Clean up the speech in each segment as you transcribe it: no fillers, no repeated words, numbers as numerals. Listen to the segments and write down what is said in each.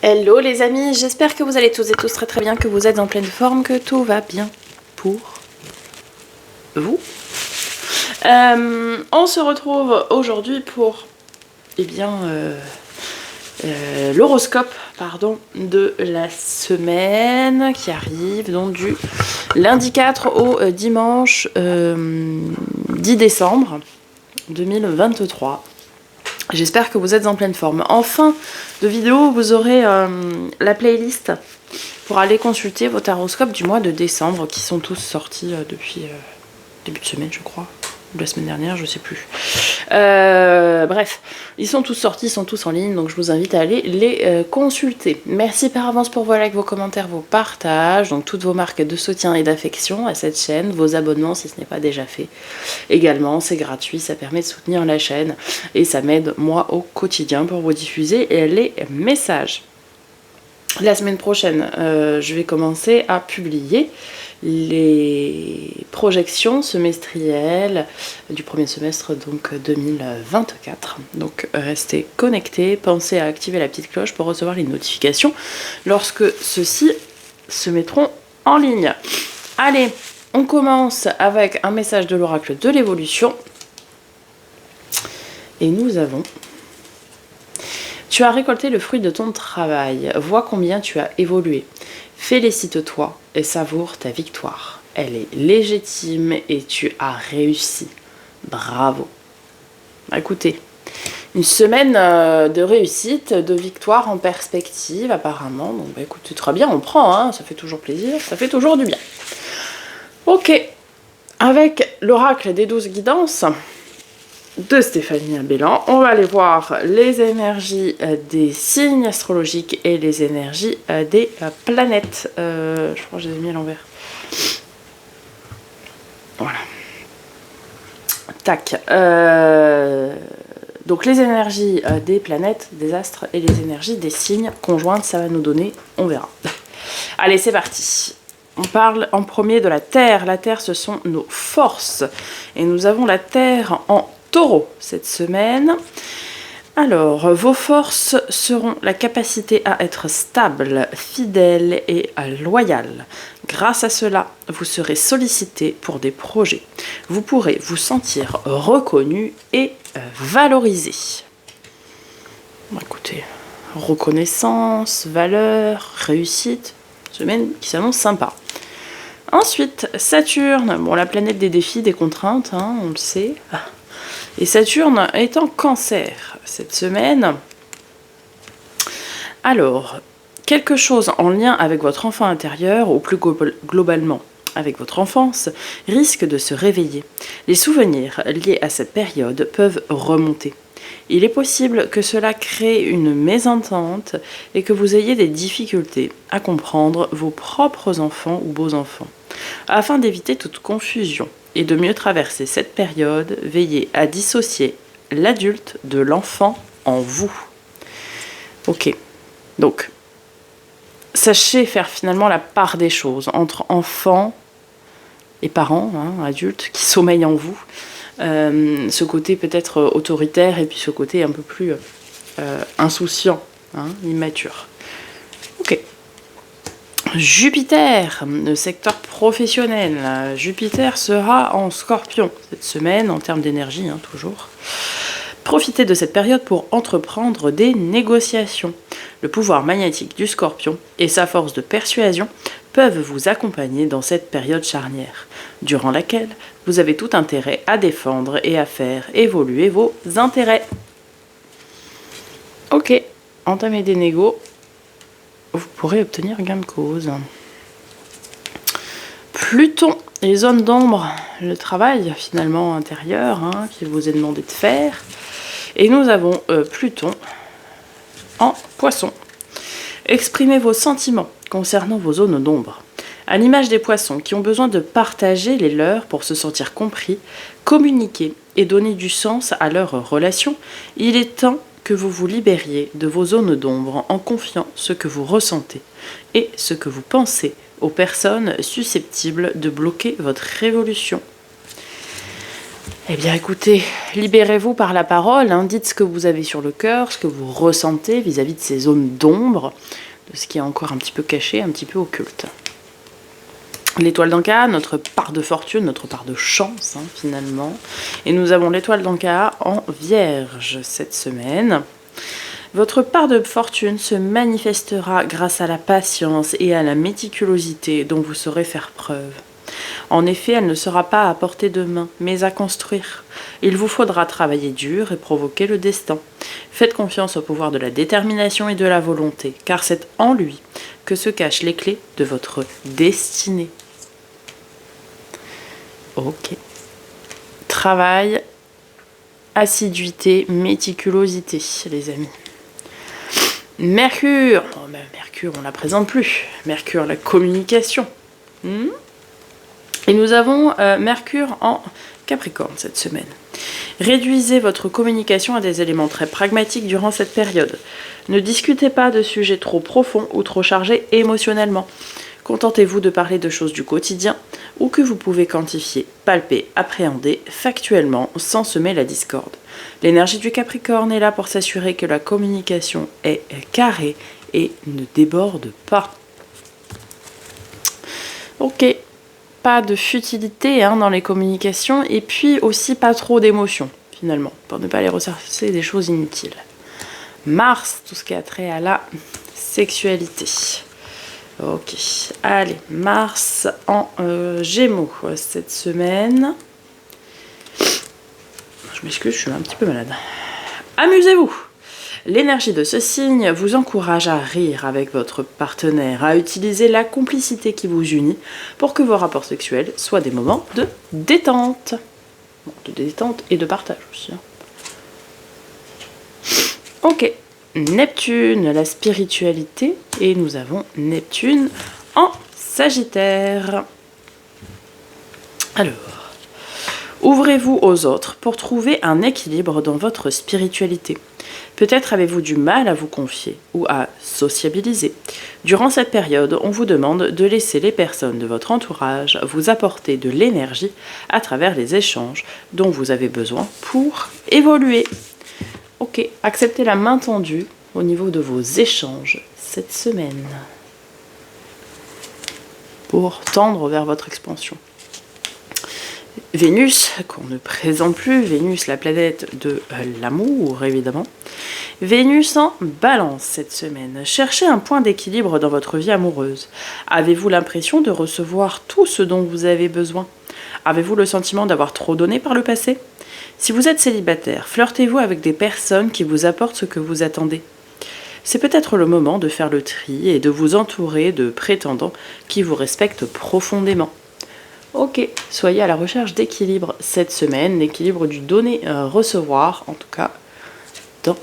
Hello les amis, j'espère que vous allez tous et tous très très bien, que vous êtes en pleine forme, que tout va bien pour vous. On se retrouve aujourd'hui pour l'horoscope de la semaine qui arrive, donc du lundi 4 au dimanche 10 décembre 2023. J'espère que vous êtes en pleine forme. En fin de vidéo, vous aurez la playlist pour aller consulter vos horoscopes du mois de décembre qui sont tous sortis depuis début de semaine, je crois. Ou la semaine dernière, je sais plus. Bref, ils sont tous sortis, ils sont tous en ligne, donc je vous invite à aller les consulter. Merci par avance pour vos likes, vos commentaires, vos partages, donc toutes vos marques de soutien et d'affection à cette chaîne, vos abonnements si ce n'est pas déjà fait. Également, c'est gratuit, ça permet de soutenir la chaîne et ça m'aide moi au quotidien pour vous diffuser les messages. La semaine prochaine, je vais commencer à publier les projections semestrielles du premier semestre donc 2024. Donc restez connectés, pensez à activer la petite cloche pour recevoir les notifications lorsque ceux-ci se mettront en ligne. Allez, on commence avec un message de l'oracle de l'évolution. Et nous avons: tu as récolté le fruit de ton travail, vois combien tu as évolué. Félicite-toi et savoure ta victoire. Elle est légitime et tu as réussi. Bravo. Écoutez, une semaine de réussite, de victoire en perspective apparemment. Donc écoutez, très bien, on prend, hein, ça fait toujours plaisir, ça fait toujours du bien. Ok, avec l'oracle des 12 guidances de Stéphanie Abellan, on va aller voir les énergies des signes astrologiques et les énergies des planètes. Je crois que je les ai mis à l'envers. Voilà. Tac. Donc les énergies des planètes, des astres et les énergies des signes conjointes, ça va nous donner, on verra. Allez, c'est parti. On parle en premier de la Terre. La Terre, ce sont nos forces. Et nous avons la Terre en Taureau cette semaine. Alors, vos forces seront la capacité à être stable, fidèle et loyal. Grâce à cela, vous serez sollicité pour des projets. Vous pourrez vous sentir reconnu et valorisé. Écoutez, reconnaissance, valeur, réussite, semaine qui s'annonce sympa. Ensuite, Saturne, bon, la planète des défis, des contraintes, hein, on le sait. Et Saturne est en Cancer cette semaine. Alors, quelque chose en lien avec votre enfant intérieur, ou plus globalement avec votre enfance, risque de se réveiller. Les souvenirs liés à cette période peuvent remonter. Il est possible que cela crée une mésentente et que vous ayez des difficultés à comprendre vos propres enfants ou beaux-enfants. Afin d'éviter toute confusion et de mieux traverser cette période, veillez à dissocier l'adulte de l'enfant en vous. Ok, donc sachez faire finalement la part des choses entre enfants et parents, hein, adultes, qui sommeillent en vous. Ce côté peut-être autoritaire et puis ce côté un peu plus insouciant, hein, immature. Ok. Jupiter, le secteur professionnel. Jupiter sera en Scorpion cette semaine, en termes d'énergie, hein, toujours. Profitez de cette période pour entreprendre des négociations. Le pouvoir magnétique du Scorpion et sa force de persuasion peuvent vous accompagner dans cette période charnière, durant laquelle vous avez tout intérêt à défendre et à faire évoluer vos intérêts. Ok, entamez des négos. Vous pourrez obtenir gain de cause. Pluton, les zones d'ombre, le travail finalement intérieur, hein, qui vous est demandé de faire. Et nous avons Pluton en Poisson. Exprimez vos sentiments concernant vos zones d'ombre. À l'image des poissons qui ont besoin de partager les leurs pour se sentir compris, communiquer et donner du sens à leurs relations, il est temps que vous vous libériez de vos zones d'ombre en confiant ce que vous ressentez et ce que vous pensez aux personnes susceptibles de bloquer votre évolution. Eh bien écoutez, libérez-vous par la parole, hein, dites ce que vous avez sur le cœur, ce que vous ressentez vis-à-vis de ces zones d'ombre, de ce qui est encore un petit peu caché, un petit peu occulte. L'étoile d'Anka, notre part de fortune, notre part de chance, hein, finalement. Et nous avons l'étoile d'Anka en Vierge cette semaine. Votre part de fortune se manifestera grâce à la patience et à la méticulosité dont vous saurez faire preuve. En effet, elle ne sera pas à portée de main, mais à construire. Il vous faudra travailler dur et provoquer le destin. Faites confiance au pouvoir de la détermination et de la volonté, car c'est en lui que se cachent les clés de votre destinée. Ok. Travail, assiduité, méticulosité, les amis. Mercure. Oh, ben, Mercure, on ne la présente plus. Mercure, la communication. Et nous avons Mercure en Capricorne cette semaine. Réduisez votre communication à des éléments très pragmatiques durant cette période. Ne discutez pas de sujets trop profonds ou trop chargés émotionnellement. Contentez-vous de parler de choses du quotidien ou que vous pouvez quantifier, palper, appréhender factuellement sans semer la discorde. L'énergie du Capricorne est là pour s'assurer que la communication est carrée et ne déborde pas. Ok. Pas de futilité dans les communications et puis aussi pas trop d'émotions finalement pour ne pas les ressasser des choses inutiles. Mars, tout ce qui a trait à la sexualité. Ok, allez, Mars en Gémeaux cette semaine. Je m'excuse, je suis un petit peu malade. Amusez-vous! L'énergie de ce signe vous encourage à rire avec votre partenaire, à utiliser la complicité qui vous unit pour que vos rapports sexuels soient des moments de détente. Bon, de détente et de partage aussi. Ok, Neptune, la spiritualité, et nous avons Neptune en Sagittaire. Alors, ouvrez-vous aux autres pour trouver un équilibre dans votre spiritualité. Peut-être avez-vous du mal à vous confier ou à sociabiliser. Durant cette période, on vous demande de laisser les personnes de votre entourage vous apporter de l'énergie à travers les échanges dont vous avez besoin pour évoluer. Ok, acceptez la main tendue au niveau de vos échanges cette semaine pour tendre vers votre expansion. Vénus, qu'on ne présente plus, Vénus, la planète de l'amour, évidemment. Vénus en Balance cette semaine. Cherchez un point d'équilibre dans votre vie amoureuse. Avez-vous l'impression de recevoir tout ce dont vous avez besoin? Avez-vous le sentiment d'avoir trop donné par le passé? Si vous êtes célibataire, flirtez-vous avec des personnes qui vous apportent ce que vous attendez. C'est peut-être le moment de faire le tri et de vous entourer de prétendants qui vous respectent profondément. Ok, soyez à la recherche d'équilibre cette semaine, l'équilibre du donner-recevoir, en tout cas dans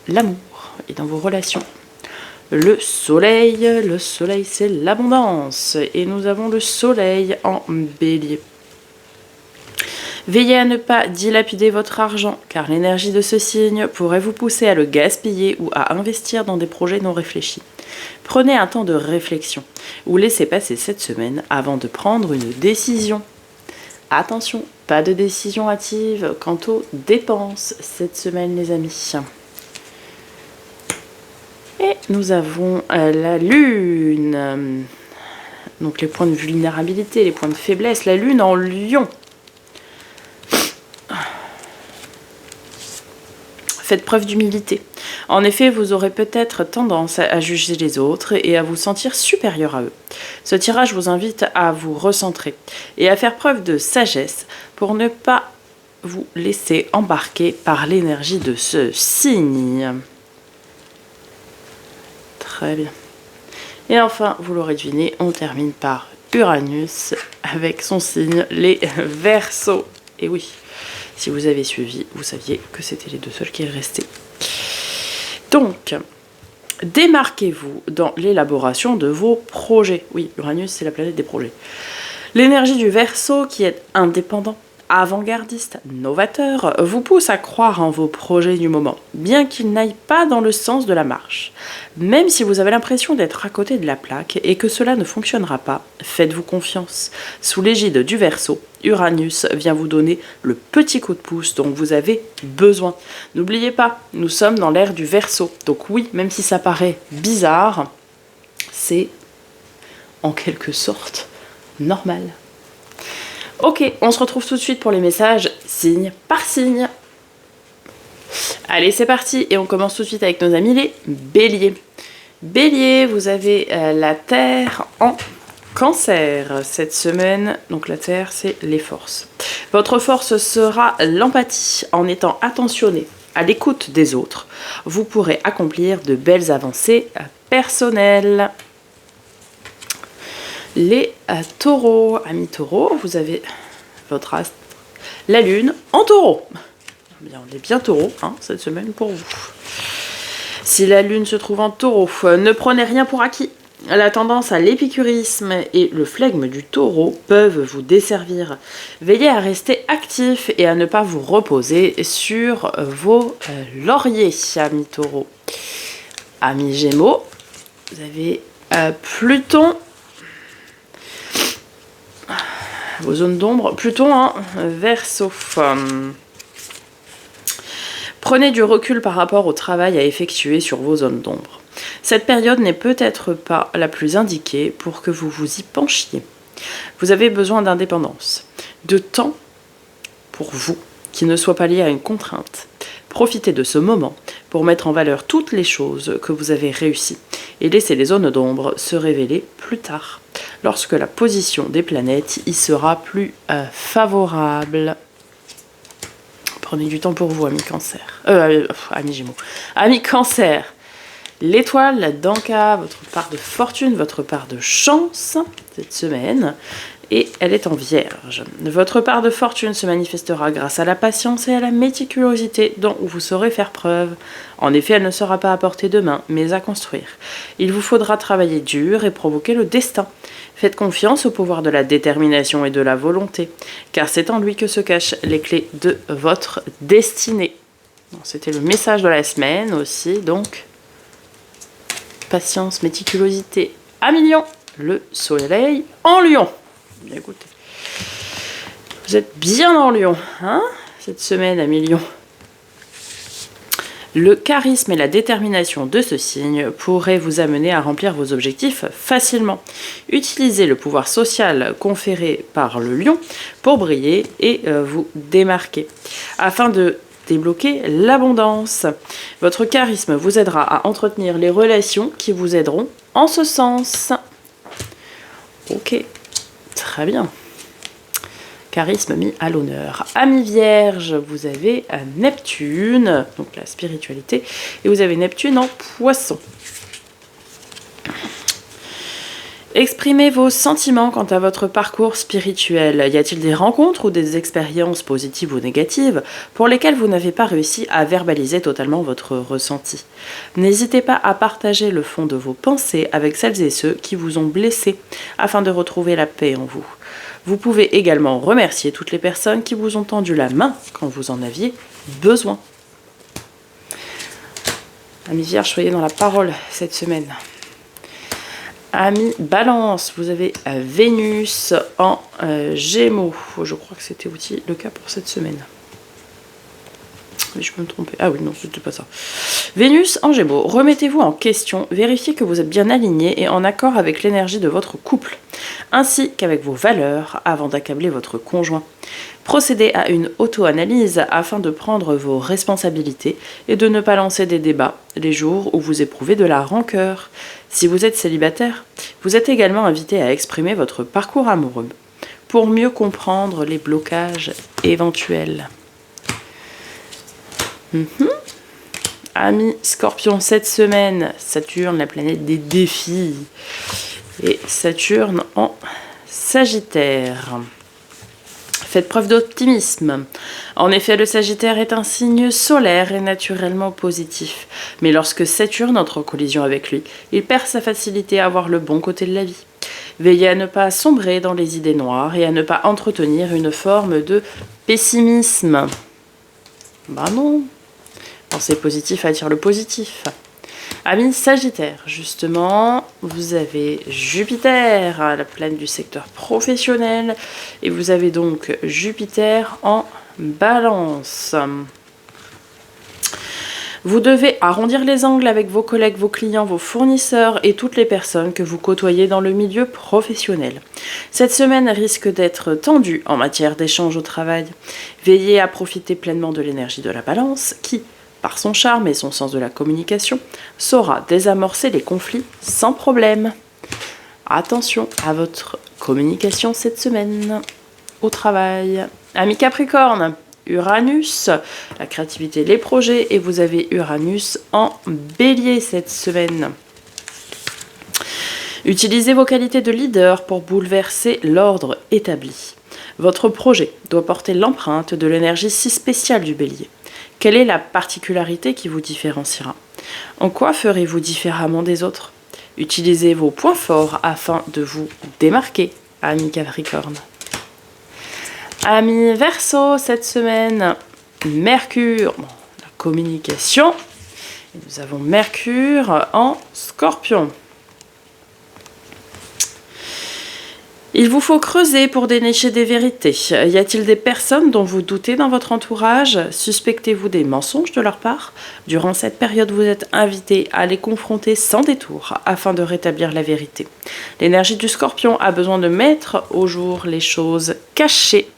l'amour et dans vos relations. Le soleil c'est l'abondance et nous avons le soleil en bélier. Veillez à ne pas dilapider votre argent car l'énergie de ce signe pourrait vous pousser à le gaspiller ou à investir dans des projets non réfléchis. Prenez un temps de réflexion ou laissez passer cette semaine avant de prendre une décision. Attention, pas de décision hâtive quant aux dépenses cette semaine les amis. Et nous avons la lune, donc les points de vulnérabilité, les points de faiblesse, la lune en lion. Faites preuve d'humilité. En effet, vous aurez peut-être tendance à juger les autres et à vous sentir supérieur à eux. Ce tirage vous invite à vous recentrer et à faire preuve de sagesse pour ne pas vous laisser embarquer par l'énergie de ce signe. Très bien. Et enfin, vous l'aurez deviné, on termine par Uranus avec son signe, les Verseaux. Et oui, si vous avez suivi, vous saviez que c'était les deux seuls qui restaient. Donc, démarquez-vous dans l'élaboration de vos projets. Oui, Uranus, c'est la planète des projets. L'énergie du Verseau qui est indépendant, avant-gardiste, novateur, vous pousse à croire en vos projets du moment, bien qu'ils n'aillent pas dans le sens de la marche. Même si vous avez l'impression d'être à côté de la plaque et que cela ne fonctionnera pas, faites-vous confiance. Sous l'égide du Verseau, Uranus vient vous donner le petit coup de pouce dont vous avez besoin. N'oubliez pas, nous sommes dans l'ère du Verseau, donc oui, même si ça paraît bizarre, c'est en quelque sorte normal. Ok, on se retrouve tout de suite pour les messages signe par signe. Allez, c'est parti et on commence tout de suite avec nos amis les Béliers. Bélier, vous avez la Terre en Cancer cette semaine. Donc la Terre, c'est les forces. Votre force sera l'empathie. En étant attentionné à l'écoute des autres, vous pourrez accomplir de belles avancées personnelles. Les taureaux, amis taureaux, vous avez votre astre, la lune en taureau. Bien, on est bien taureau cette semaine pour vous. Si la lune se trouve en taureau, ne prenez rien pour acquis. La tendance à l'épicurisme et le flegme du taureau peuvent vous desservir. Veillez à rester actif et à ne pas vous reposer sur vos lauriers, amis taureaux. Amis gémeaux, vous avez Pluton. Vos zones d'ombre, Pluton en Verseau. Prenez du recul par rapport au travail à effectuer sur vos zones d'ombre. Cette période n'est peut-être pas la plus indiquée pour que vous vous y penchiez. Vous avez besoin d'indépendance, de temps pour vous qui ne soit pas lié à une contrainte. Profitez de ce moment pour mettre en valeur toutes les choses que vous avez réussies et laissez les zones d'ombre se révéler plus tard, lorsque la position des planètes y sera plus favorable. Prenez du temps pour vous, amis Cancer. Amis Gémeaux. Amis Cancer, l'étoile d'Anka, votre part de fortune, votre part de chance cette semaine, et elle est en Vierge. Votre part de fortune se manifestera grâce à la patience et à la méticulosité dont vous saurez faire preuve. En effet, elle ne sera pas à portée de main, mais à construire. Il vous faudra travailler dur et provoquer le destin. Faites confiance au pouvoir de la détermination et de la volonté, car c'est en lui que se cachent les clés de votre destinée. C'était le message de la semaine aussi, donc patience, méticulosité à Lion, le soleil en Lion. Bien écoutez, vous êtes bien en Lion, cette semaine, amis Lion. Le charisme et la détermination de ce signe pourraient vous amener à remplir vos objectifs facilement. Utilisez le pouvoir social conféré par le lion pour briller et vous démarquer, afin de débloquer l'abondance. Votre charisme vous aidera à entretenir les relations qui vous aideront en ce sens. Ok. Très bien. Charisme mis à l'honneur. Amis Vierge, vous avez Neptune, donc la spiritualité, et vous avez Neptune en Poisson. Exprimez vos sentiments quant à votre parcours spirituel. Y a-t-il des rencontres ou des expériences positives ou négatives pour lesquelles vous n'avez pas réussi à verbaliser totalement votre ressenti? N'hésitez pas à partager le fond de vos pensées avec celles et ceux qui vous ont blessé afin de retrouver la paix en vous. Vous pouvez également remercier toutes les personnes qui vous ont tendu la main quand vous en aviez besoin. Amis Vierge, soyez dans la parole cette semaine. Amis Balance, vous avez Vénus en Gémeaux. Je crois que c'était aussi le cas pour cette semaine. Mais je peux me tromper. Ah oui, non, c'était pas ça. Vénus en Gémeaux, remettez-vous en question, vérifiez que vous êtes bien aligné et en accord avec l'énergie de votre couple, ainsi qu'avec vos valeurs avant d'accabler votre conjoint. Procédez à une auto-analyse afin de prendre vos responsabilités et de ne pas lancer des débats les jours où vous éprouvez de la rancœur. Si vous êtes célibataire, vous êtes également invité à exprimer votre parcours amoureux pour mieux comprendre les blocages éventuels. Amis Scorpion, cette semaine, Saturne, la planète des défis, et Saturne en Sagittaire. Faites preuve d'optimisme. En effet, le Sagittaire est un signe solaire et naturellement positif. Mais lorsque Saturne entre en collision avec lui, il perd sa facilité à voir le bon côté de la vie. Veillez à ne pas sombrer dans les idées noires et à ne pas entretenir une forme de Pessimisme. Bah non. Penser positif attire le positif. Amis Sagittaire, justement, vous avez Jupiter à la planète du secteur professionnel et vous avez donc Jupiter en Balance. Vous devez arrondir les angles avec vos collègues, vos clients, vos fournisseurs et toutes les personnes que vous côtoyez dans le milieu professionnel. Cette semaine risque d'être tendue en matière d'échange au travail. Veillez à profiter pleinement de l'énergie de la Balance qui, par son charme et son sens de la communication, saura désamorcer les conflits sans problème. Attention à votre communication cette semaine au travail. Amis Capricorne, Uranus, la créativité, les projets, et vous avez Uranus en Bélier cette semaine. Utilisez vos qualités de leader pour bouleverser l'ordre établi. Votre projet doit porter l'empreinte de l'énergie si spéciale du Bélier. Quelle est la particularité qui vous différenciera? En quoi ferez-vous différemment des autres? Utilisez vos points forts afin de vous démarquer, amis Capricorne. Amis Verseau, cette semaine, Mercure, bon, la communication. Et nous avons Mercure en Scorpion. Il vous faut creuser pour dénicher des vérités. Y a-t-il des personnes dont vous doutez dans votre entourage? Suspectez-vous des mensonges de leur part? Durant cette période, vous êtes invité à les confronter sans détour afin de rétablir la vérité. L'énergie du Scorpion a besoin de mettre au jour les choses cachées.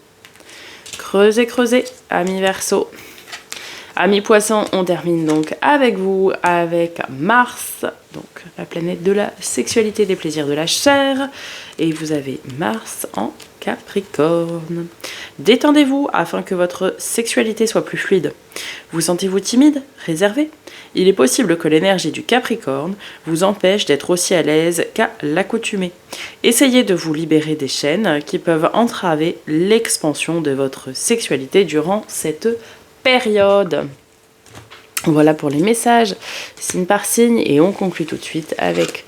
Creusez, creusez, amis Verseau. Amis Poissons, on termine donc avec vous, avec Mars, donc la planète de la sexualité, des plaisirs de la chair. Et vous avez Mars en Capricorne. Détendez-vous afin que votre sexualité soit plus fluide. Vous sentez-vous timide, réservé? Il est possible que l'énergie du Capricorne vous empêche d'être aussi à l'aise qu'à l'accoutumée. Essayez de vous libérer des chaînes qui peuvent entraver l'expansion de votre sexualité durant cette période. Voilà pour les messages, signe par signe, et on conclut tout de suite avec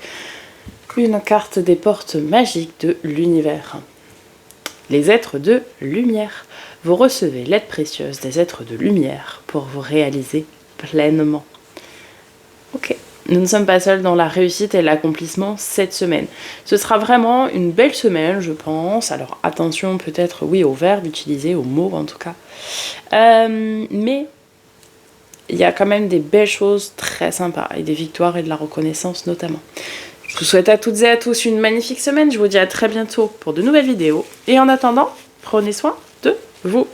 une carte des portes magiques de l'univers. Les êtres de lumière. Vous recevez l'aide précieuse des êtres de lumière pour vous réaliser pleinement. Ok, nous ne sommes pas seuls dans la réussite et l'accomplissement cette semaine. Ce sera vraiment une belle semaine, je pense. Alors attention peut-être, oui, aux verbes utilisés, aux mots en tout cas. Mais il y a quand même des belles choses très sympas et des victoires et de la reconnaissance notamment. Je vous souhaite à toutes et à tous une magnifique semaine. Je vous dis à très bientôt pour de nouvelles vidéos. Et en attendant, prenez soin de vous.